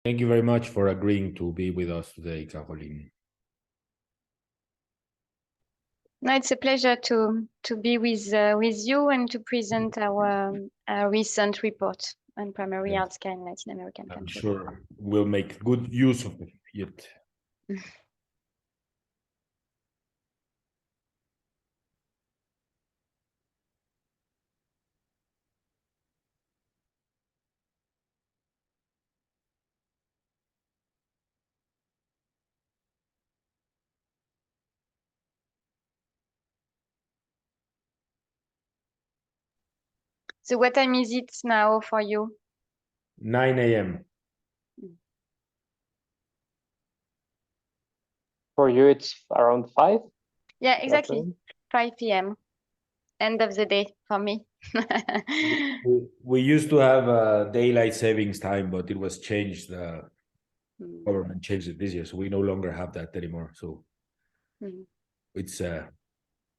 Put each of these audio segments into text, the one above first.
Thank you very much for agreeing to be with us today, Caroline. No, it's a pleasure to be with you and to present our recent report on primary Yes, healthcare in Latin American I'm countries. sure we'll make good use of it. So what time is it now for you? 9 a.m. For you, it's around 5? Yeah, exactly. Afternoon? 5 p.m. End of the day for me. We used to have a daylight savings time, but it was changed. The Mm. government changed it this year, so we no longer have that anymore. So it's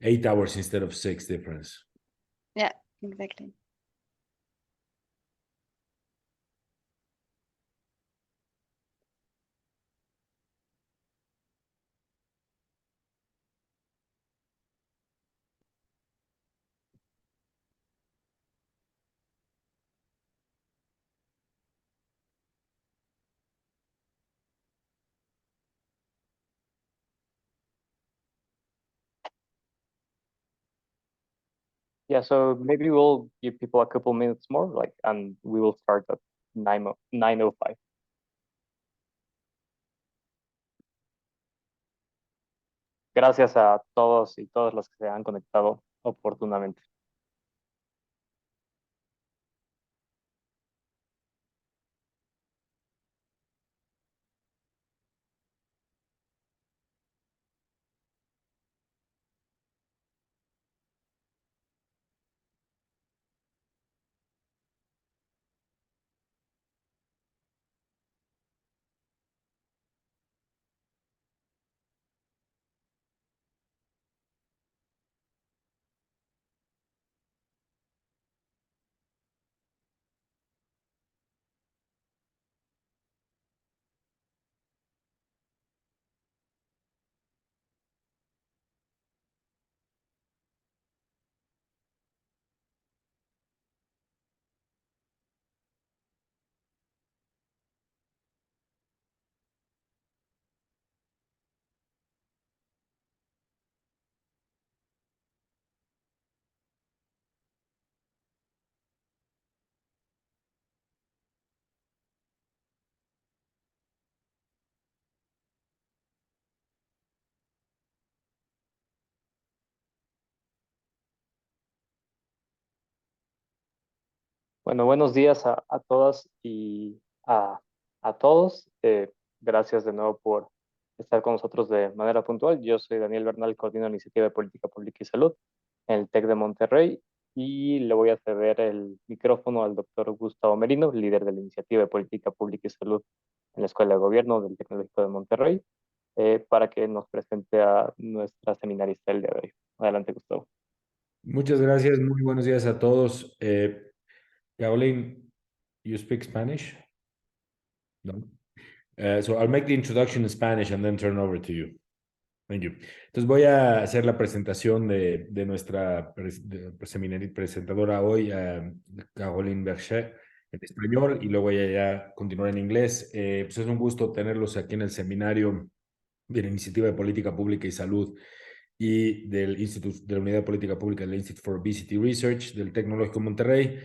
8 hours instead of 6 difference. Yeah, exactly. Yeah, so maybe we'll give people a couple minutes more, and we will start at 9:05. Gracias a todos y todas las que se han conectado oportunamente. Bueno, buenos días a todas y a todos. Gracias de nuevo por estar con nosotros de manera puntual. Yo soy Daniel Bernal, coordino la Iniciativa de Política Pública y Salud en el TEC de Monterrey y le voy a ceder el micrófono al doctor Gustavo Merino, líder de la Iniciativa de Política Pública y Salud en la Escuela de Gobierno del Tecnológico de Monterrey, para que nos presente a nuestra seminarista el día de hoy. Adelante, Gustavo. Muchas gracias. Muy buenos días a todos. Caroline, you speak Spanish? No. So I'll make the introduction in Spanish and then turn over to you. Thank you. Entonces voy a hacer la presentación de nuestra presentadora hoy, Caroline Berchet, en español, y luego ella ya continuar en inglés. Pues es un gusto tenerlos aquí en el seminario de la Iniciativa de Política Pública y Salud y del Instituto de la Unidad de Política Pública del Institute for Obesity Research del Tecnológico Monterrey.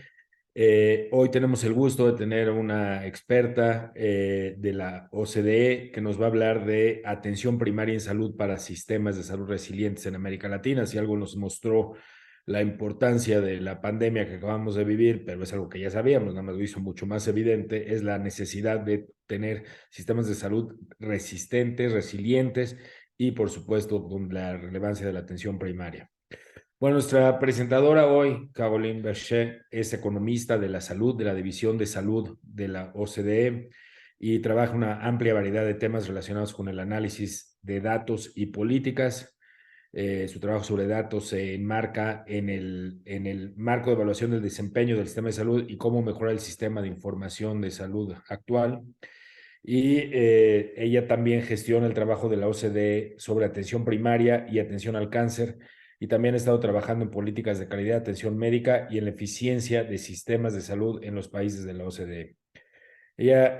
Hoy tenemos el gusto de tener una experta de la OCDE que nos va a hablar de atención primaria en salud para sistemas de salud resilientes en América Latina. Si algo nos mostró la importancia de la pandemia que acabamos de vivir, pero es algo que ya sabíamos, nada más lo hizo mucho más evidente, es la necesidad de tener sistemas de salud resistentes, resilientes y, por supuesto, con la relevancia de la atención primaria. Bueno, nuestra presentadora hoy, Caroline Berchet, es economista de la salud, de la División de Salud de la OCDE y trabaja una amplia variedad de temas relacionados con el análisis de datos y políticas. Su trabajo sobre datos se enmarca en el marco de evaluación del desempeño del sistema de salud y cómo mejorar el sistema de información de salud actual. y ella también gestiona el trabajo de la OCDE sobre atención primaria y atención al cáncer, y también ha estado trabajando en políticas de calidad de atención médica y en la eficiencia de sistemas de salud en los países de la OCDE. Ella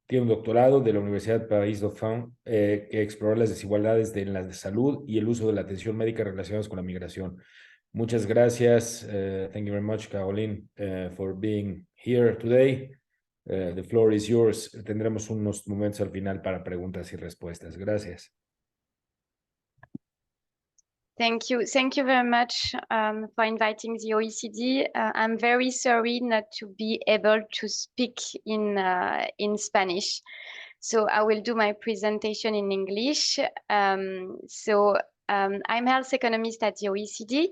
tiene un doctorado de la Universidad Paris-Dauphine que explora las desigualdades en la salud y el uso de la atención médica relacionadas con la migración. Muchas gracias. Thank you very much, Caroline, for being here today. The floor is yours. Tendremos unos momentos al final para preguntas y respuestas. Gracias. Thank you. Thank you very much for inviting the OECD. I'm very sorry not to be able to speak in Spanish. So I will do my presentation in English. I'm health economist at the OECD,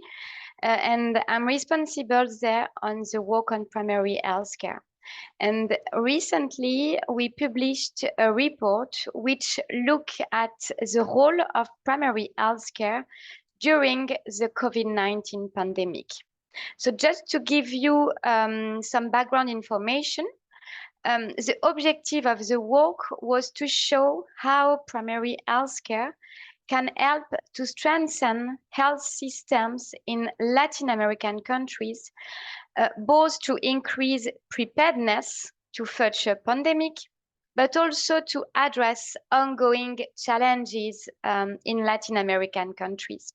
and I'm responsible there on the work on primary healthcare. And recently, we published a report which looked at the role of primary healthcare during the COVID-19 pandemic. So just to give you some background information, the objective of the work was to show how primary healthcare can help to strengthen health systems in Latin American countries, both to increase preparedness to future pandemic, but also to address ongoing challenges in Latin American countries.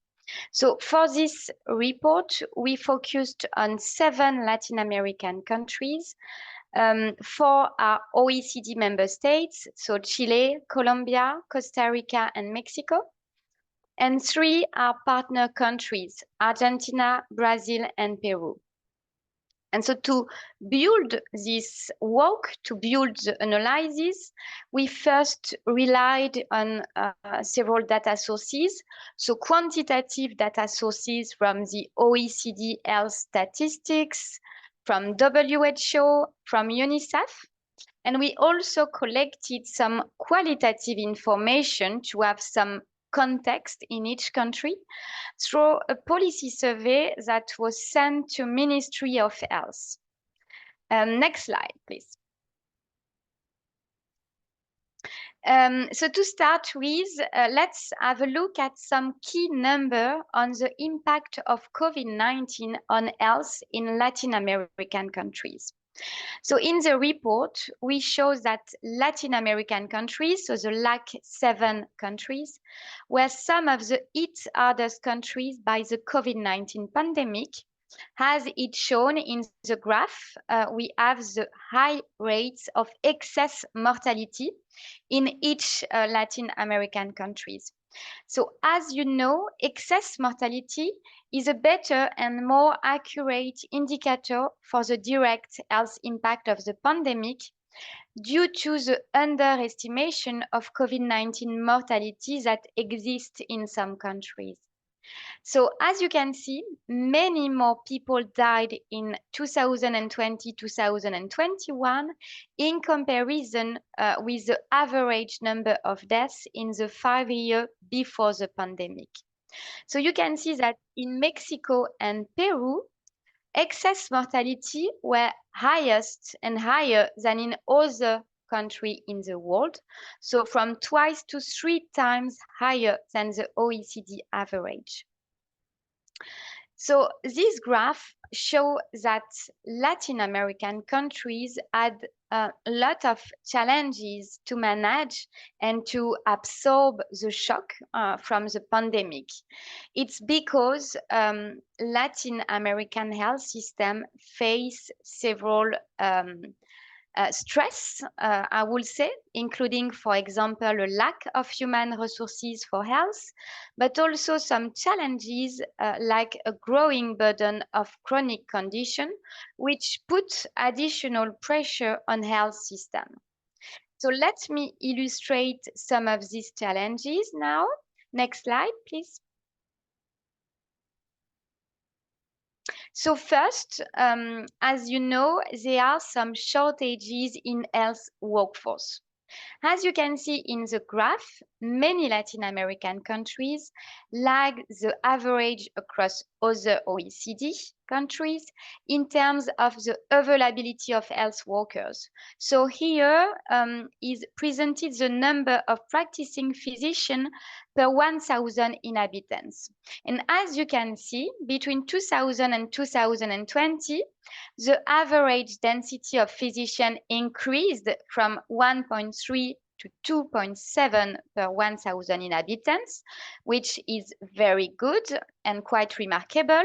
So for this report, we focused on 7 Latin American countries, 4 are OECD member states, so Chile, Colombia, Costa Rica, and Mexico, and 3 are partner countries, Argentina, Brazil, and Peru. And so to build this work, to build the analysis, we first relied on several data sources. So quantitative data sources from the OECD health statistics, from WHO, from UNICEF. And we also collected some qualitative information to have some context in each country through a policy survey that was sent to Ministry of Health. Next slide, please. So to start with, let's have a look at some key number on the impact of COVID-19 on health in Latin American countries. So in the report, we show that Latin American countries, so the LAC 7 countries, were some of the hit hardest countries by the COVID-19 pandemic. As it's shown in the graph, we have the high rates of excess mortality in each Latin American countries. So as you know, excess mortality is a better and more accurate indicator for the direct health impact of the pandemic due to the underestimation of COVID-19 mortality that exists in some countries. So as you can see, many more people died in 2020-2021 in comparison with the average number of deaths in the 5 years before the pandemic. So you can see that in Mexico and Peru, excess mortality were highest and higher than in other countries in the world. So from 2 to 3 times higher than the OECD average. So this graph shows that Latin American countries had a lot of challenges to manage and to absorb the shock from the pandemic. It's because Latin American health system face several stress, I would say, including, for example, a lack of human resources for health, but also some challenges like a growing burden of chronic condition, which put additional pressure on health system. So let me illustrate some of these challenges now. Next slide, please. So first, as you know, there are some shortages in health workforce. As you can see in the graph, many Latin American countries lag the average across other OECD, countries in terms of the availability of health workers. So here is presented the number of practicing physicians per 1,000 inhabitants. And as you can see, between 2000 and 2020, the average density of physicians increased from 1.3 to 2.7 per 1,000 inhabitants, which is very good and quite remarkable.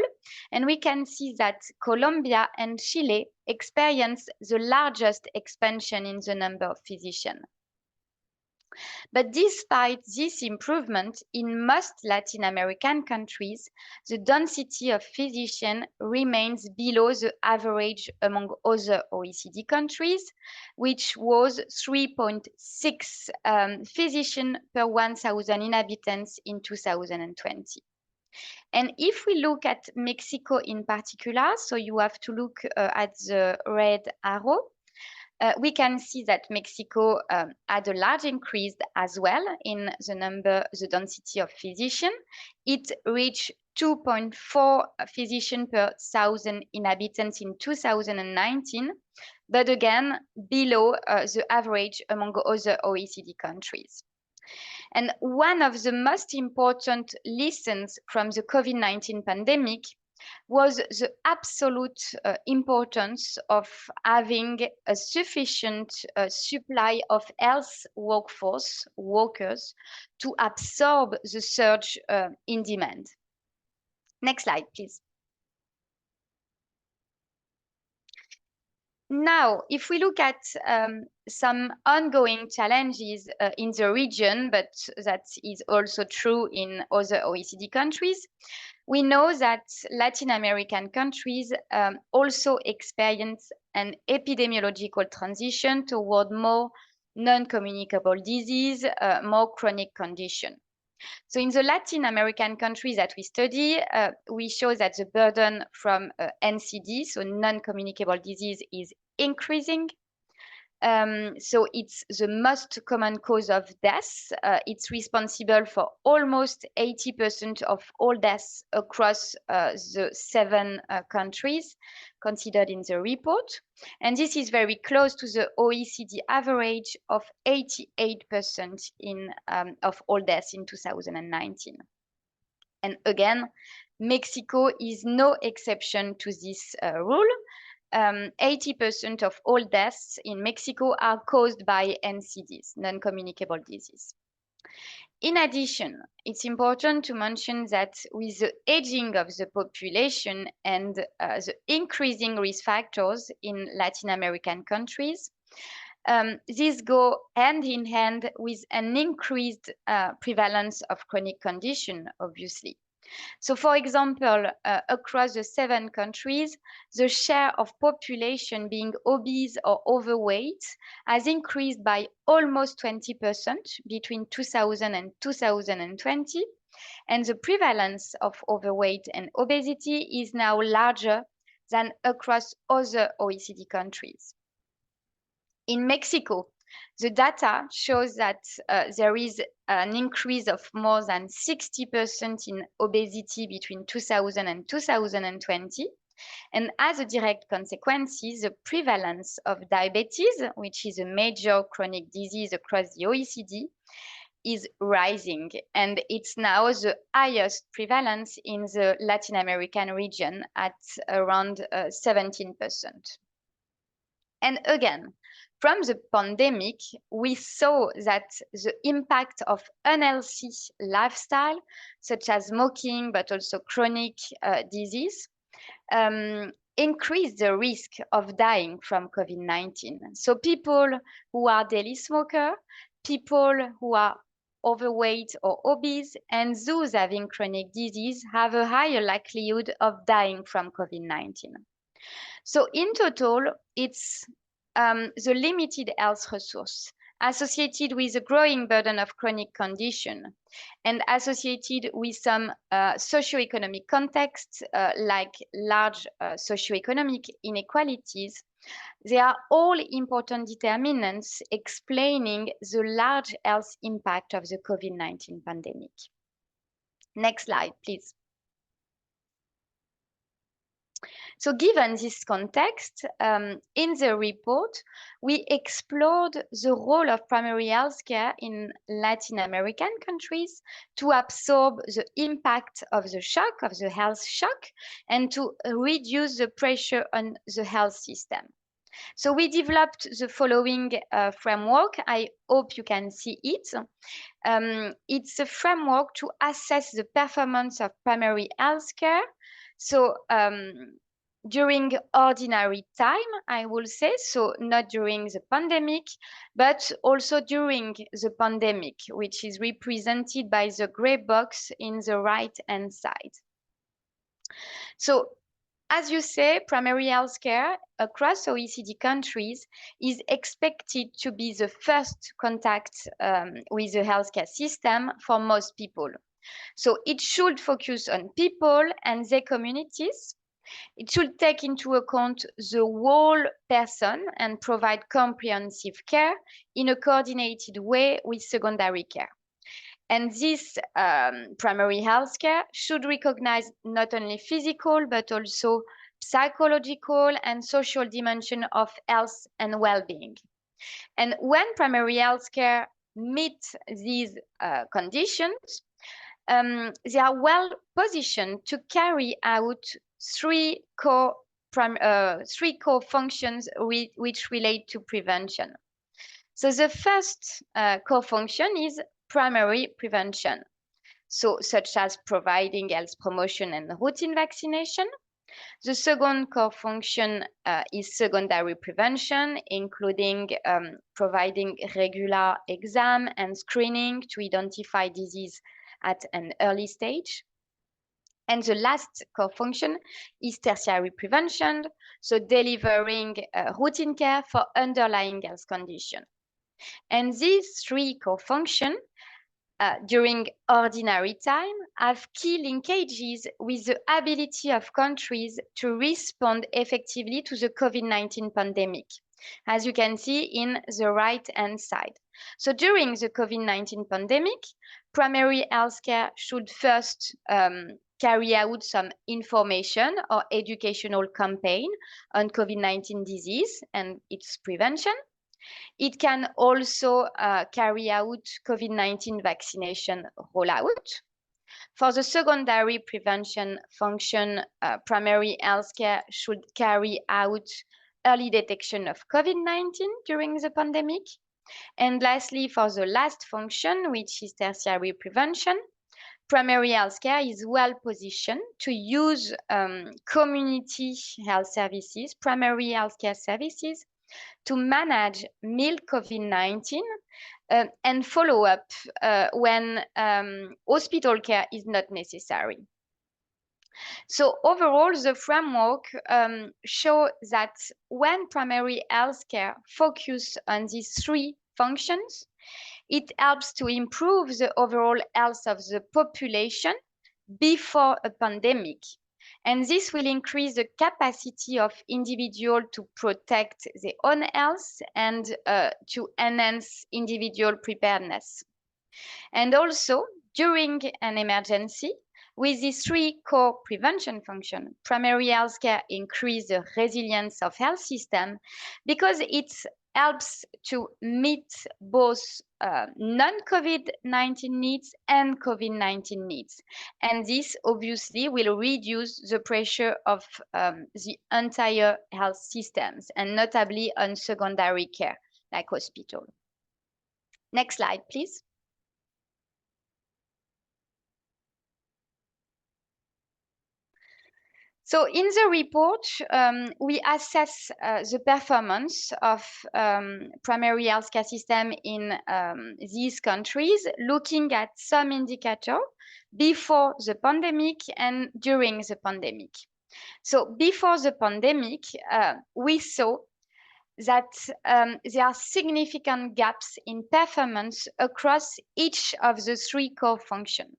And we can see that Colombia and Chile experience the largest expansion in the number of physicians. But despite this improvement in most Latin American countries, the density of physicians remains below the average among other OECD countries, which was 3.6 physicians per 1,000 inhabitants in 2020. And if we look at Mexico in particular, so you have to look at the red arrow, we can see that Mexico had a large increase as well in the density of physicians. It reached 2.4 physicians per 1,000 inhabitants in 2019, but again, below the average among other OECD countries. And one of the most important lessons from the COVID-19 pandemic was the absolute importance of having a sufficient supply of health workers to absorb the surge in demand. Next slide, please. Now, if we look at some ongoing challenges in the region, but that is also true in other OECD countries, we know that Latin American countries also experience an epidemiological transition toward more non-communicable disease, more chronic condition. So in the Latin American countries that we study, we show that the burden from NCD, so non-communicable disease, is increasing. So it's the most common cause of death. It's responsible for almost 80% of all deaths across the 7 countries considered in the report. And this is very close to the OECD average of 88% of all deaths in 2019. And again, Mexico is no exception to this rule. 80% of all deaths in Mexico are caused by NCDs, non-communicable disease. In addition, it's important to mention that with the aging of the population and the increasing risk factors in Latin American countries, these go hand in hand with an increased prevalence of chronic condition, obviously. So, for example, across the 7 countries, the share of population being obese or overweight has increased by almost 20% between 2000 and 2020. And the prevalence of overweight and obesity is now larger than across other OECD countries. In Mexico, the data shows that there is an increase of more than 60% in obesity between 2000 and 2020. And as a direct consequence, the prevalence of diabetes, which is a major chronic disease across the OECD, is rising. And it's now the highest prevalence in the Latin American region at around 17%. And again, from the pandemic, we saw that the impact of unhealthy lifestyle, such as smoking, but also chronic disease, increased the risk of dying from COVID-19. So people who are daily smokers, people who are overweight or obese, and those having chronic disease have a higher likelihood of dying from COVID-19. So in total, it's the limited health resource associated with a growing burden of chronic condition and associated with some socioeconomic contexts like large socioeconomic inequalities. They are all important determinants explaining the large health impact of the COVID-19 pandemic. Next slide, please. So given this context, in the report, we explored the role of primary healthcare in Latin American countries to absorb the impact of the shock, of the health shock, and to reduce the pressure on the health system. So we developed the following framework. I hope you can see it. It's a framework to assess the performance of primary healthcare. So during ordinary time, I will say, so not during the pandemic, but also during the pandemic, which is represented by the gray box in the right-hand side. So as you say, primary healthcare across OECD countries is expected to be the first contact with the healthcare system for most people. So it should focus on people and their communities. It should take into account the whole person and provide comprehensive care in a coordinated way with secondary care. And this primary health care should recognize not only physical, but also psychological and social dimension of health and well-being. And when primary health care meets these conditions, they are well positioned to carry out three core functions which relate to prevention. So the first core function is primary prevention, so such as providing health promotion and routine vaccination. The second core function is secondary prevention, including providing regular exam and screening to identify disease at an early stage. And the last core function is tertiary prevention, so delivering routine care for underlying health conditions. And these three core functions during ordinary time have key linkages with the ability of countries to respond effectively to the COVID-19 pandemic, as you can see in the right-hand side. So during the COVID-19 pandemic, primary healthcare should first carry out some information or educational campaign on COVID-19 disease and its prevention. It can also carry out COVID-19 vaccination rollout. For the secondary prevention function, primary healthcare should carry out early detection of COVID-19 during the pandemic. And lastly, for the last function, which is tertiary prevention, primary healthcare is well positioned to use community health services, primary healthcare services, to manage mild COVID-19 and follow up when hospital care is not necessary. So overall, the framework shows that when primary healthcare focuses on these three functions, it helps to improve the overall health of the population before a pandemic. And this will increase the capacity of individuals to protect their own health and to enhance individual preparedness. And also, during an emergency, with these three core prevention functions, primary healthcare increases the resilience of health system because it helps to meet both non-COVID-19 needs and COVID-19 needs. And this obviously will reduce the pressure of the entire health systems and notably on secondary care like hospital. Next slide, please. So in the report, we assess the performance of primary healthcare system in these countries, looking at some indicators before the pandemic and during the pandemic. So before the pandemic, we saw that there are significant gaps in performance across each of the three core functions.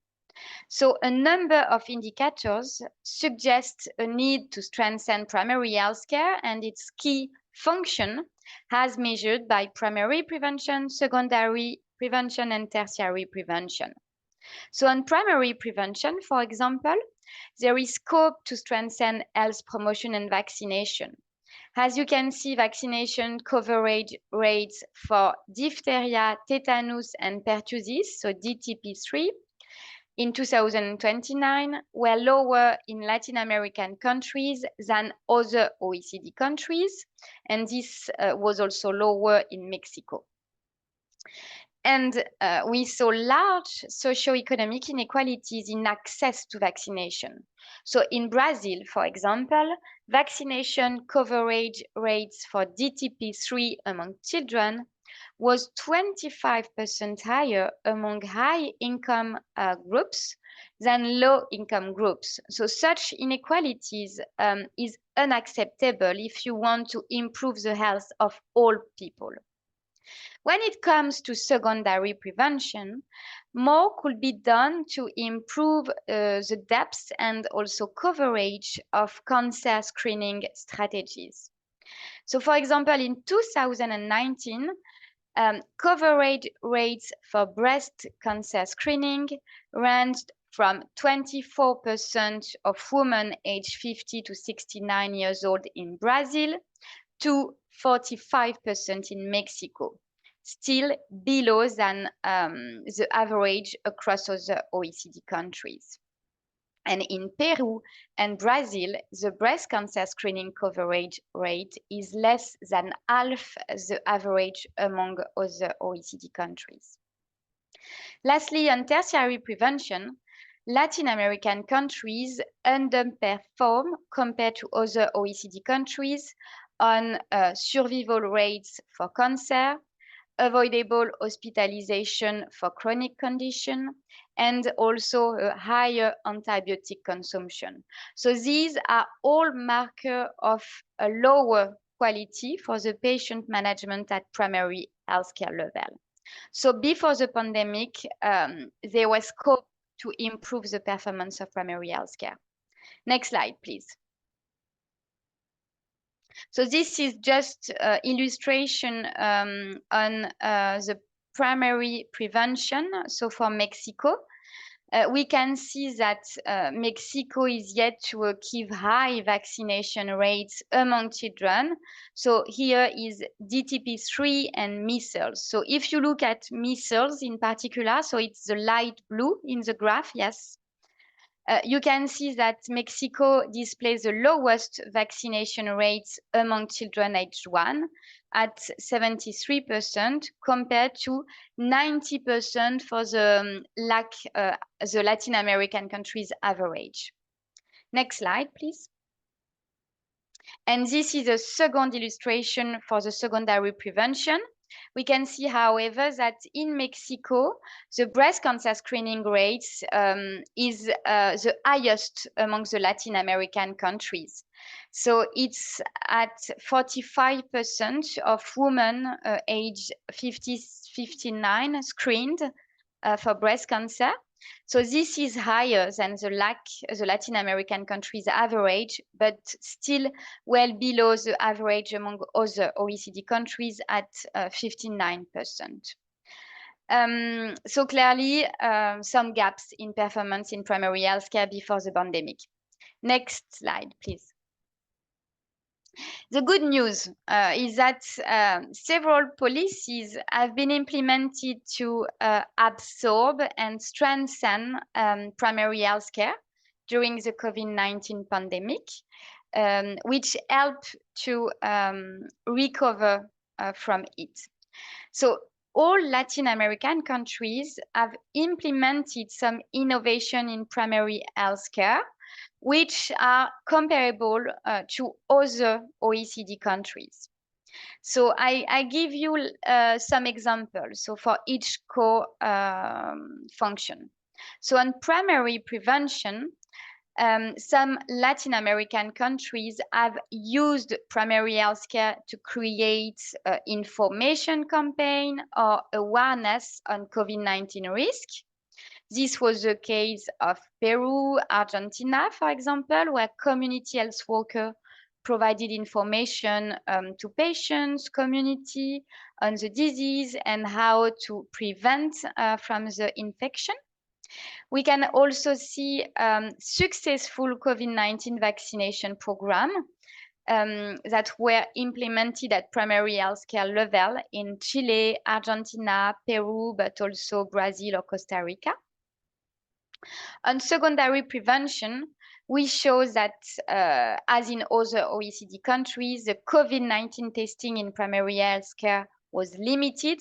So a number of indicators suggest a need to strengthen primary healthcare and its key function as measured by primary prevention, secondary prevention, and tertiary prevention. So on primary prevention, for example, there is scope to strengthen health promotion and vaccination. As you can see, vaccination coverage rates for diphtheria, tetanus, and pertussis, so DTP3, in 2029 were lower in Latin American countries than other OECD countries, and this was also lower in Mexico. And we saw large socioeconomic inequalities in access to vaccination. So in Brazil, for example, vaccination coverage rates for DTP3 among children was 25% higher among high-income groups than low-income groups. So such inequalities is unacceptable if you want to improve the health of all people. When it comes to secondary prevention, more could be done to improve the depth and also coverage of cancer screening strategies. So for example, in 2019, coverage rates for breast cancer screening ranged from 24% of women aged 50 to 69 years old in Brazil to 45% in Mexico, still below than the average across other OECD countries. And in Peru and Brazil, the breast cancer screening coverage rate is less than half the average among other OECD countries. Lastly, on tertiary prevention, Latin American countries underperform compared to other OECD countries on survival rates for cancer, avoidable hospitalization for chronic condition, and also a higher antibiotic consumption. So these are all markers of a lower quality for the patient management at primary healthcare level. So before the pandemic, there was scope to improve the performance of primary healthcare. Next slide, please. So this is just illustration on the primary prevention. So for Mexico, we can see that Mexico is yet to achieve high vaccination rates among children. So here is DTP3 and measles. So if you look at measles in particular, so it's the light blue in the graph, yes. You can see that Mexico displays the lowest vaccination rates among children aged 1 at 73% compared to 90% for the Latin American countries average. Next slide, please. And this is a second illustration for the secondary prevention. We can see, however, that in Mexico, the breast cancer screening rates is the highest among the Latin American countries. So it's at 45% of women aged 59 screened for breast cancer. So this is higher than the Latin American countries average, but still well below the average among other OECD countries at 59%. So clearly, some gaps in performance in primary healthcare before the pandemic. Next slide, please. The good news is that several policies have been implemented to absorb and strengthen primary healthcare during the COVID-19 pandemic, which helped to recover from it. So all Latin American countries have implemented some innovation in primary healthcare, which are comparable to other OECD countries. So I give you some examples. So for each core function. So on primary prevention, some Latin American countries have used primary healthcare to create information campaign or awareness on COVID-19 risk. This was the case of Peru, Argentina, for example, where community health workers provided information to patients, community on the disease and how to prevent from the infection. We can also see successful COVID-19 vaccination program that were implemented at primary healthcare level in Chile, Argentina, Peru, but also Brazil or Costa Rica. On secondary prevention, we show that, as in other OECD countries, the COVID-19 testing in primary healthcare was limited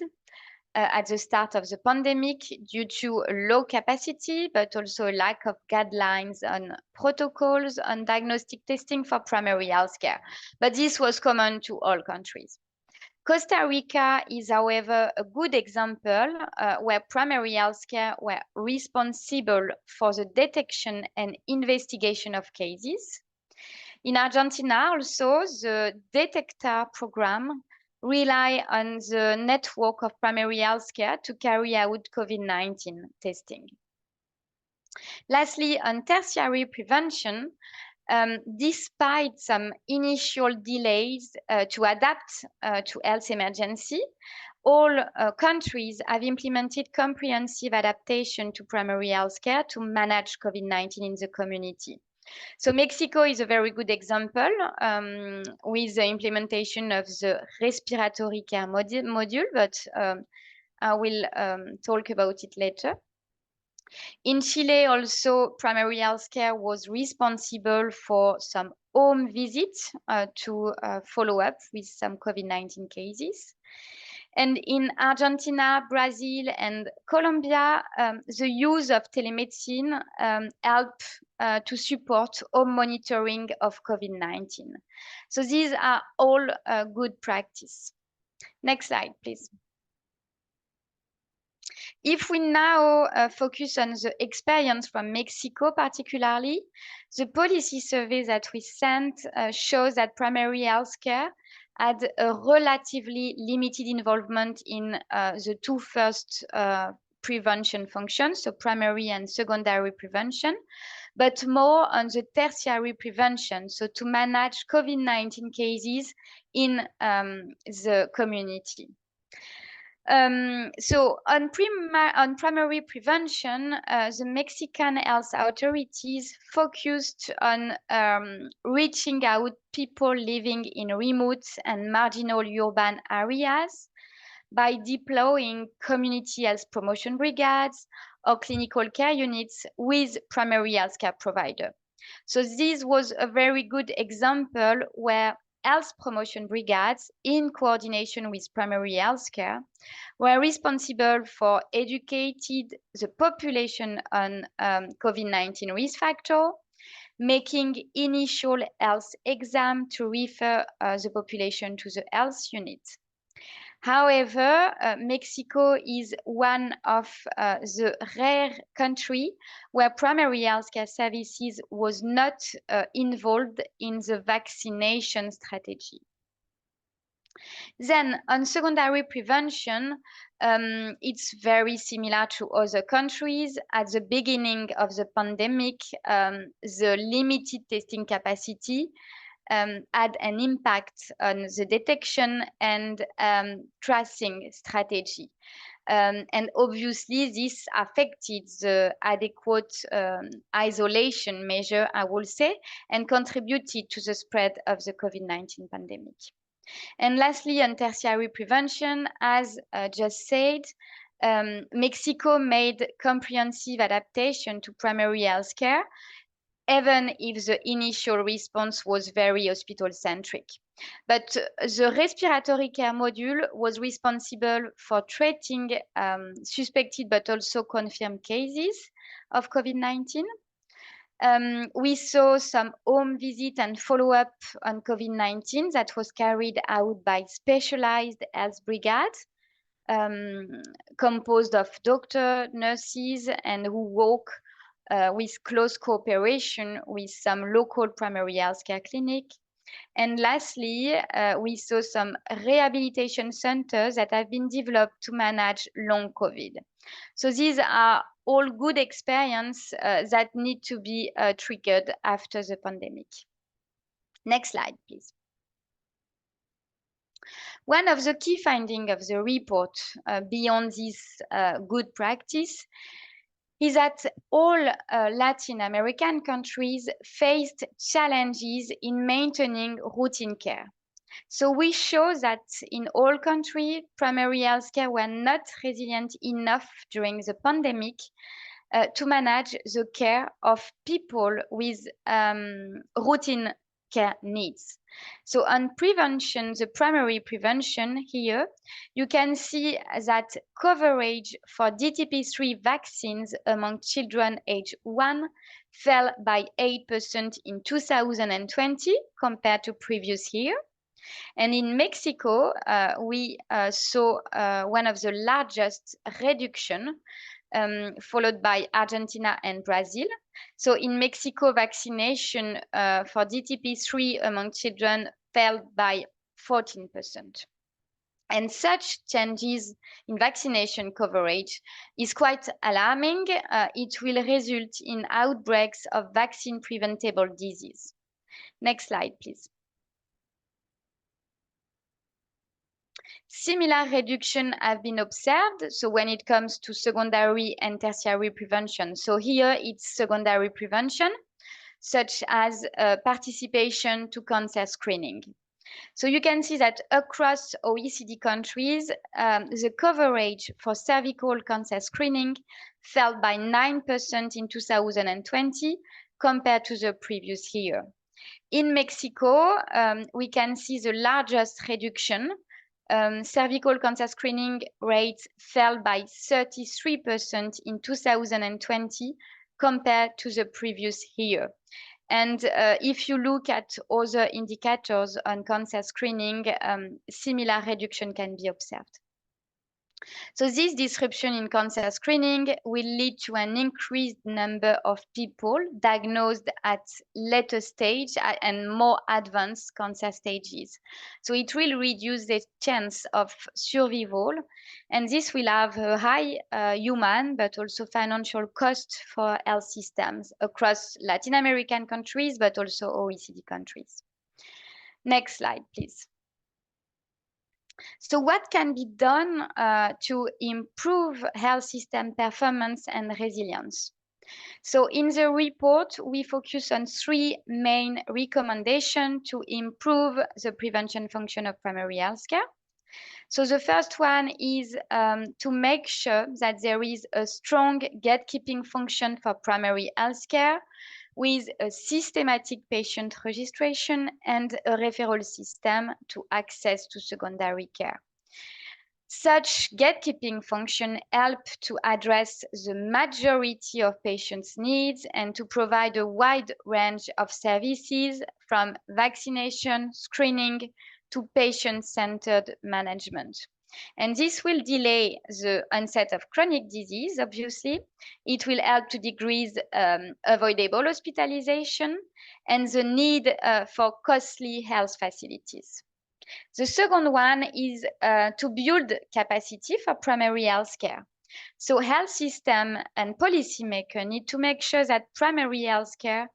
at the start of the pandemic due to low capacity, but also a lack of guidelines on protocols on diagnostic testing for primary healthcare. But this was common to all countries. Costa Rica is, however, a good example where primary healthcare were responsible for the detection and investigation of cases. In Argentina, also, the Detecta program rely on the network of primary healthcare to carry out COVID-19 testing. Lastly, on tertiary prevention, despite some initial delays to adapt to health emergency, all countries have implemented comprehensive adaptation to primary healthcare to manage COVID-19 in the community. So Mexico is a very good example with the implementation of the respiratory care module, but I will talk about it later. In Chile, also, primary healthcare was responsible for some home visits to follow up with some COVID-19 cases. And in Argentina, Brazil, and Colombia, the use of telemedicine helped to support home monitoring of COVID-19. So these are all good practice. Next slide, please. If we now focus on the experience from Mexico particularly, the policy survey that we sent shows that primary healthcare had a relatively limited involvement in the two first prevention functions, so primary and secondary prevention, but more on the tertiary prevention, so to manage COVID-19 cases in the community. So on primary prevention, the Mexican health authorities focused on reaching out people living in remote and marginal urban areas by deploying community health promotion brigades or clinical care units with primary health care provider. So this was a very good example where health promotion brigades, in coordination with primary health care, were responsible for educating the population on COVID-19 risk factor, making initial health exam to refer the population to the health unit. However, Mexico is one of the rare countries where primary healthcare services was not involved in the vaccination strategy. Then on secondary prevention, it's very similar to other countries. At the beginning of the pandemic, the limited testing capacity had an impact on the detection and tracing strategy. And obviously, this affected the adequate isolation measure, I will say, and contributed to the spread of the COVID-19 pandemic. And lastly, on tertiary prevention, as just said, Mexico made comprehensive adaptation to primary health care, even if the initial response was very hospital-centric. But the respiratory care module was responsible for treating suspected but also confirmed cases of COVID-19. We saw some home visit and follow-up on COVID-19 that was carried out by specialized health brigades composed of doctors, nurses, and who work with close cooperation with some local primary healthcare clinic. And lastly, we saw some rehabilitation centers that have been developed to manage long COVID. So these are all good experience that need to be triggered after the pandemic. Next slide, please. One of the key findings of the report beyond this good practice is that all Latin American countries faced challenges in maintaining routine care. So we show that in all countries, primary healthcare were not resilient enough during the pandemic to manage the care of people with routine care needs. So on prevention, the primary prevention here, you can see that coverage for DTP3 vaccines among children age 1 fell by 8% in 2020 compared to previous year. And in Mexico, we saw one of the largest reduction, followed by Argentina and Brazil. So in Mexico, vaccination for DTP3 among children fell by 14%. And such changes in vaccination coverage is quite alarming. It will result in outbreaks of vaccine-preventable disease. Next slide, please. Similar reduction have been observed. So when it comes to secondary and tertiary prevention. So here it's secondary prevention, such as participation to cancer screening. So you can see that across OECD countries, the coverage for cervical cancer screening fell by 9% in 2020 compared to the previous year. In Mexico, we can see the largest reduction. Cervical cancer screening rates fell by 33% in 2020 compared to the previous year. And if you look at other indicators on cancer screening, similar reduction can be observed. So this disruption in cancer screening will lead to an increased number of people diagnosed at later stage and more advanced cancer stages. So it will reduce the chance of survival, and this will have a high human but also financial cost for health systems across Latin American countries, but also OECD countries. Next slide, please. So what can be done to improve health system performance and resilience? So in the report, we focus on 3 main recommendations to improve the prevention function of primary healthcare. So the first one is to make sure that there is a strong gatekeeping function for primary healthcare with a systematic patient registration and a referral system to access to secondary care. Such gatekeeping function help to address the majority of patients' needs and to provide a wide range of services from vaccination, screening, to patient-centered management. And this will delay the onset of chronic disease, obviously. It will help to decrease avoidable hospitalization and the need for costly health facilities. The second one is to build capacity for primary health care. So health system and policymakers need to make sure that primary health care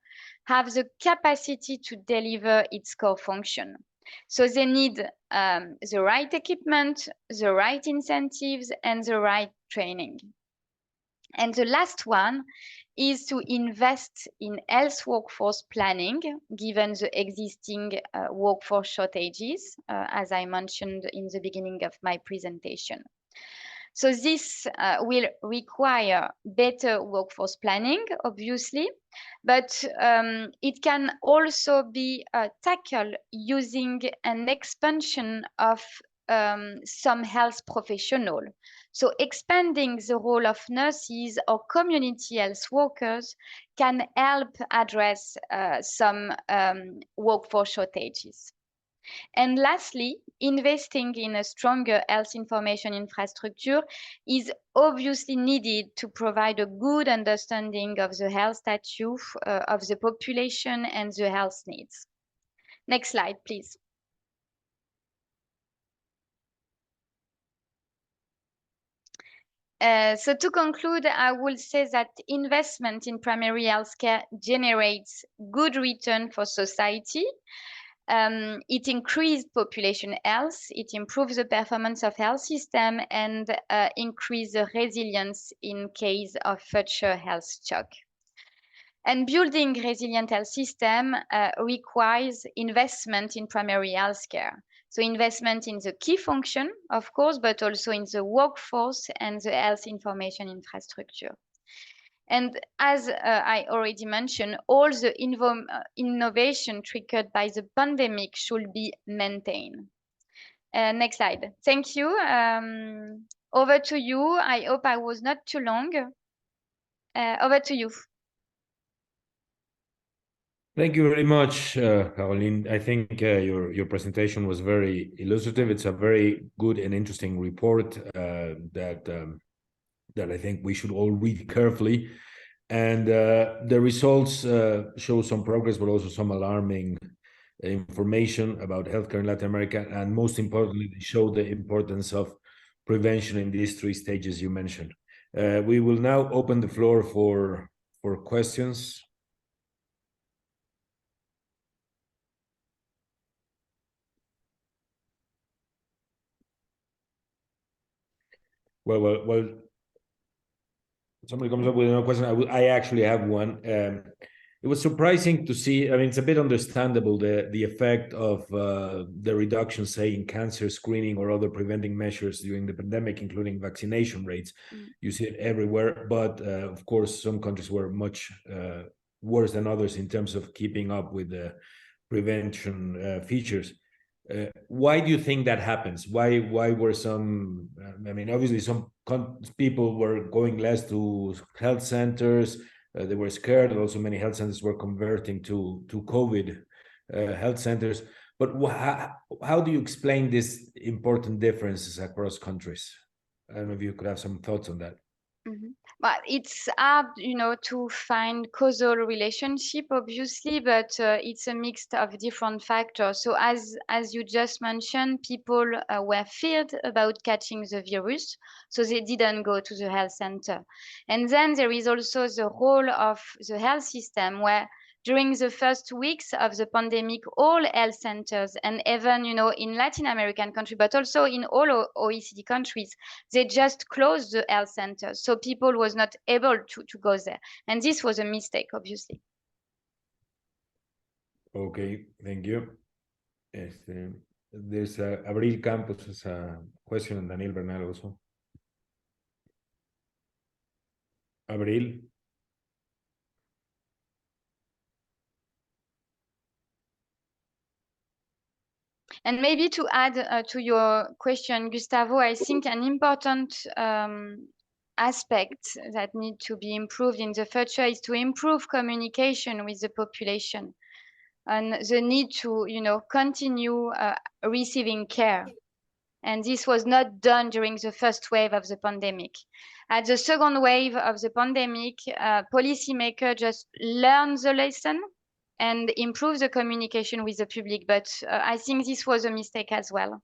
have the capacity to deliver its core function. So they need the right equipment, the right incentives, and the right training. And the last one is to invest in health workforce planning, given the existing workforce shortages, as I mentioned in the beginning of my presentation. So this will require better workforce planning, obviously, but it can also be tackled using an expansion of some health professional. So expanding the role of nurses or community health workers can help address some workforce shortages. And lastly, investing in a stronger health information infrastructure is obviously needed to provide a good understanding of the health status of the population and the health needs. Next slide, please. So to conclude, I will say that investment in primary healthcare generates good return for society. It increased population health, it improves the performance of health system, and increase the resilience in case of future health shock. And building resilient health system requires investment in primary health care. So investment in the key function, of course, but also in the workforce and the health information infrastructure. And as I already mentioned, all the innovation triggered by the pandemic should be maintained. Next slide. Thank you. Over to you. I hope I was not too long. Over to you. Thank you very much, Caroline. I think your presentation was very illustrative. It's a very good and interesting report that I think we should all read carefully. And the results show some progress, but also some alarming information about healthcare in Latin America. And most importantly, they show the importance of prevention in these three stages you mentioned. We will now open the floor for questions. Well, somebody comes up with another question. I actually have one. It was surprising to see. I mean, it's a bit understandable the effect of the reduction, say, in cancer screening or other preventing measures during the pandemic, including vaccination rates. You see it everywhere, but of course, some countries were much worse than others in terms of keeping up with the prevention features. Why do you think that happens? Why were some? I mean, obviously, some people were going less to health centers. They were scared, and also many health centers were converting to COVID health centers. But how do you explain these important differences across countries? I don't know if you could have some thoughts on that. But it's hard, to find causal relationship, obviously, but it's a mix of different factors. So as you just mentioned, people were feared about catching the virus, so they didn't go to the health center. And then there is also the role of the health system, where during the first weeks of the pandemic, all health centers, and even, in Latin American countries, but also in all OECD countries, they just closed the health centers. So people was not able to go there. And this was a mistake, obviously. Okay, thank you. There's Abril Campos has a question, and Daniel Bernal also. Abril. And maybe to add to your question, Gustavo, I think an important aspect that need to be improved in the future is to improve communication with the population and the need to, continue receiving care. And this was not done during the first wave of the pandemic. At the second wave of the pandemic, policymakers just learned the lesson and improve the communication with the public. But I think this was a mistake as well.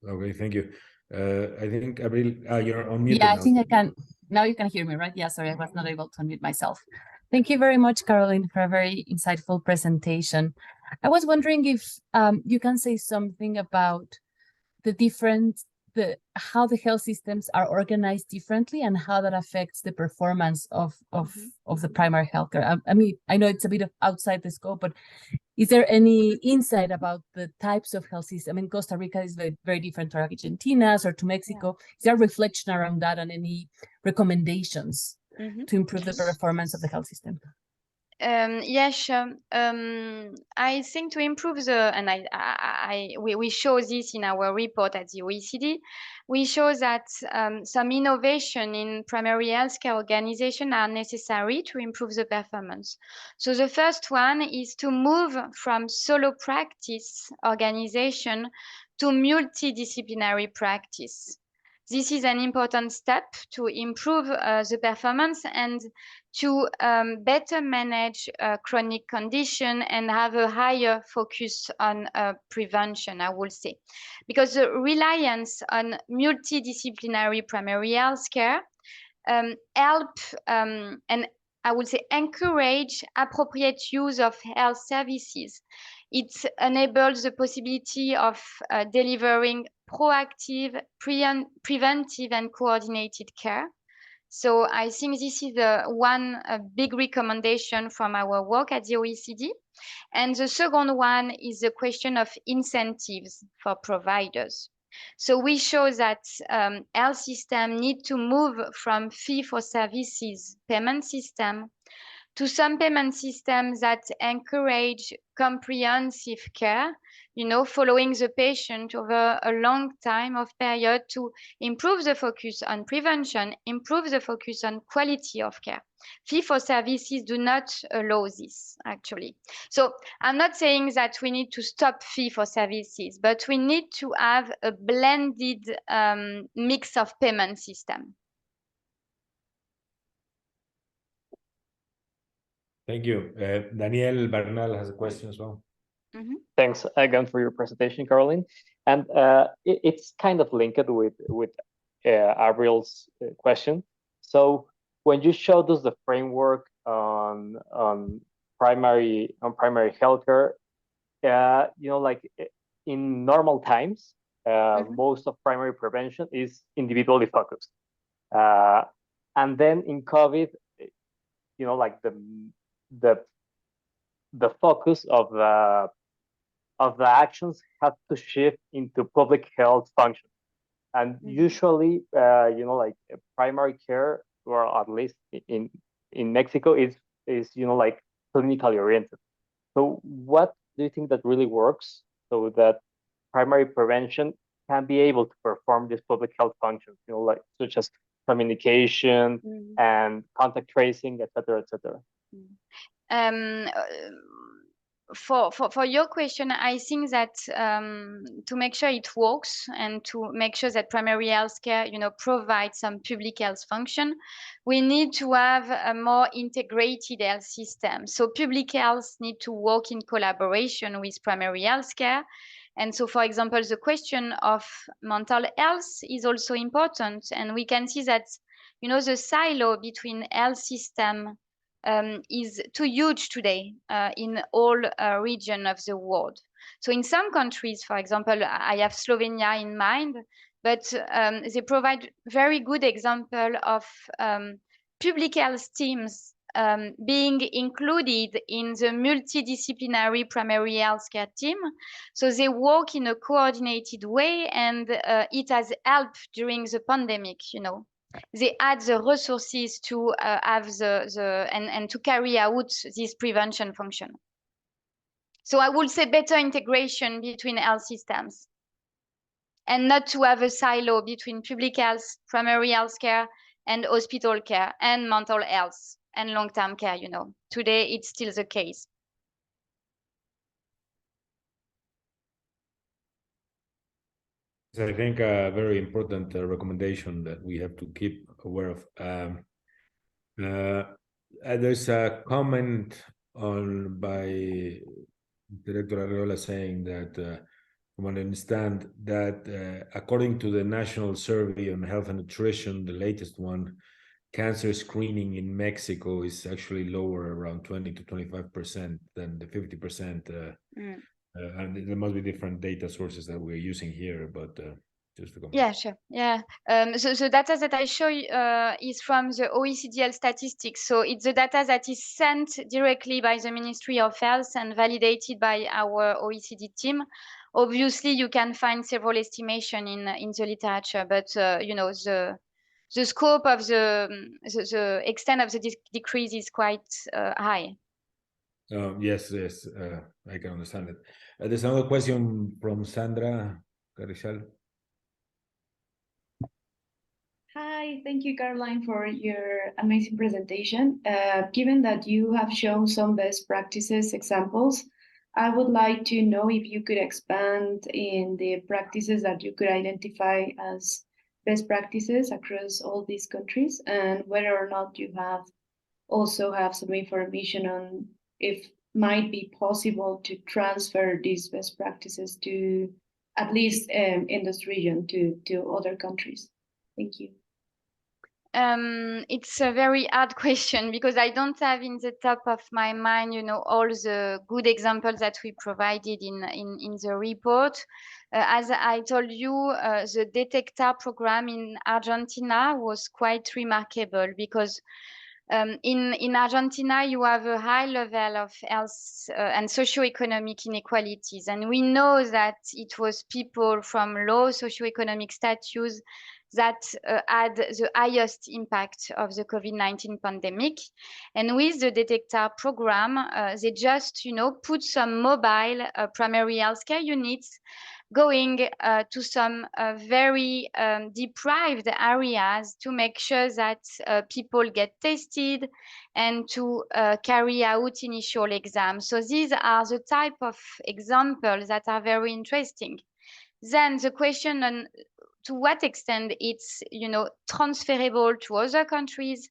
Okay, thank you. I think, Abril, you're on mute. Yeah, I think I can. Now you can hear me, right? Yeah, sorry, I was not able to unmute myself. Thank you very much, Caroline, for a very insightful presentation. I was wondering if you can say something about how the health systems are organized differently and how that affects the performance of the primary healthcare. I mean, I know it's a bit of outside the scope, but is there any insight about the types of health systems? I mean, Costa Rica is very, very different to Argentina's or to Mexico. Yeah. Is there a reflection around that and any recommendations to improve the performance of the health system? Yes, sure. I think to improve and we show this in our report at the OECD. We show that some innovation in primary healthcare organization are necessary to improve the performance. So the first one is to move from solo practice organization to multidisciplinary practice. This is an important step to improve the performance and to better manage chronic condition and have a higher focus on prevention, I will say. Because the reliance on multidisciplinary primary health care help and I would say encourage appropriate use of health services It enables the possibility of delivering proactive, preventive and coordinated care. So I think this is one big recommendation from our work at the OECD. And the second one is the question of incentives for providers. So we show that health systems need to move from fee-for-services payment system to some payment systems that encourage comprehensive care, following the patient over a long time of period to improve the focus on prevention, improve the focus on quality of care. Fee-for-services do not allow this, actually. So I'm not saying that we need to stop fee-for-services, but we need to have a blended mix of payment system. Thank you. Daniel Bernal has a question as well. Mm-hmm. Thanks again for your presentation, Caroline. And it's kind of linked with Ariel's question. So when you showed us the framework on primary healthcare, like in normal times, most of primary prevention is individually focused, and then in COVID, like the focus of the actions have to shift into public health function, and usually, like primary care, or at least in Mexico, is like clinically oriented. So what do you think that really works so that primary prevention can be able to perform these public health functions, like such as communication and contact tracing, et cetera, et cetera? For your question, I think that to make sure it works and to make sure that primary health care, provides some public health function, we need to have a more integrated health system. So public health need to work in collaboration with primary health care. And so, for example, the question of mental health is also important. And we can see that, the silo between health system is too huge today in all regions of the world. So in some countries, for example, I have Slovenia in mind, but they provide very good example of public health teams being included in the multidisciplinary primary health care team. So they work in a coordinated way, and it has helped during the pandemic, They add the resources to have and to carry out this prevention function. So I would say better integration between health systems, and not to have a silo between public health, primary health care, and hospital care, and mental health, and long-term care, Today, it's still the case. I think a very important recommendation that we have to keep aware of. There's a comment by Director Arreola saying that, from what I understand, that according to the National Survey on Health and Nutrition, the latest one, cancer screening in Mexico is actually lower, around 20 to 25% than the 50%. And there must be different data sources that we're using here, but just to comment. Yeah, sure. Yeah. So data that I show you is from the OECD health statistics. So it's the data that is sent directly by the Ministry of Health and validated by our OECD team. Obviously, you can find several estimations in the literature, but the scope of the extent of the decrease is quite high. Yes, I can understand it. There's another question from Sandra Carrizal. Hi, thank you, Caroline, for your amazing presentation. Given that you have shown some best practices examples, I would like to know if you could expand in the practices that you could identify as best practices across all these countries, and whether or not you also have some information on if might be possible to transfer these best practices to at least in this region to other countries. Thank you. It's a very hard question because I don't have in the top of my mind, all the good examples that we provided in the report. As I told you, the Detecta program in Argentina was quite remarkable because in Argentina, you have a high level of health and socioeconomic inequalities. And we know that it was people from low socioeconomic status that had the highest impact of the COVID-19 pandemic. And with the Detecta program, they just, put some mobile primary healthcare units going to some very deprived areas to make sure that people get tested and to carry out initial exams. So these are the type of examples that are very interesting. Then the question on to what extent it's transferable to other countries,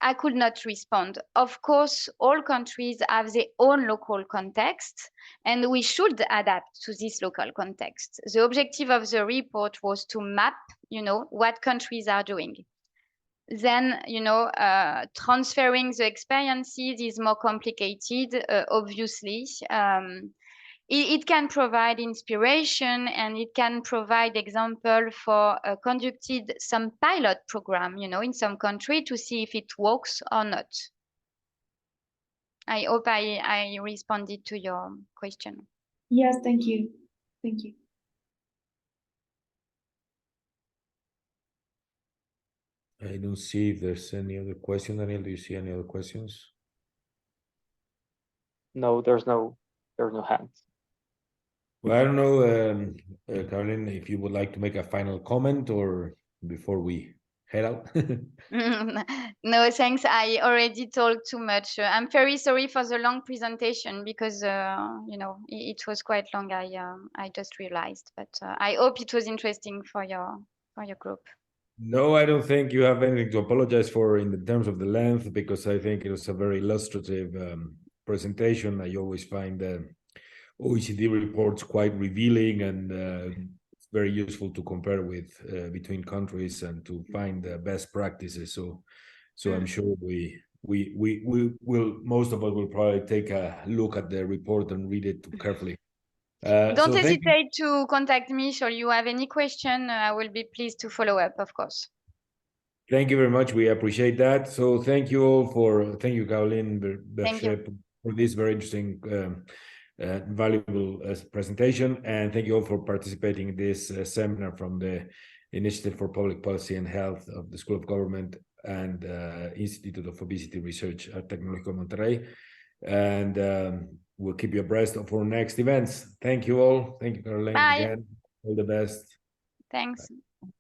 I could not respond. Of course, all countries have their own local context, and we should adapt to this local context. The objective of the report was to map, what countries are doing. Then, transferring the experiences is more complicated, obviously. It can provide inspiration and it can provide example for conducted some pilot program, in some country to see if it works or not. I hope I responded to your question. Yes, thank you. Thank you. I don't see if there's any other question. Daniel, do you see any other questions? No, there's no hands. Well, I don't know, Caroline, if you would like to make a final comment or before we head out. No, thanks. I already talked too much. I'm very sorry for the long presentation because, it was quite long. I just realized, but I hope it was interesting for your group. No, I don't think you have anything to apologize for in the terms of the length, because I think it was a very illustrative presentation. I always find the OECD reports quite revealing, and it's very useful to compare with between countries and to find the best practices. So I'm sure we will, most of us will probably take a look at the report and read it carefully. Don't hesitate to contact me. Should you have any question, I will be pleased to follow up, of course. Thank you very much. We appreciate that. So thank you all thank you, Caroline Berchet, for this very interesting, valuable presentation. And thank you all for participating in this seminar from the Initiative for Public Policy and Health of the School of Government and Institute of Obesity Research at Tecnológico Monterrey. And we'll keep you abreast of our next events. Thank you all. Thank you, Caroline. Bye. Again, all the best. Thanks. Bye.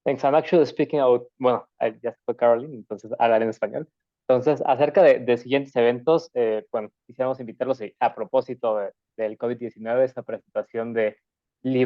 Thanks. I'm actually speaking out, bueno, ya fue Caroline, entonces hablaré en español. Entonces, acerca de siguientes eventos, bueno, quisiéramos invitarlos a propósito del COVID-19, esta presentación de libros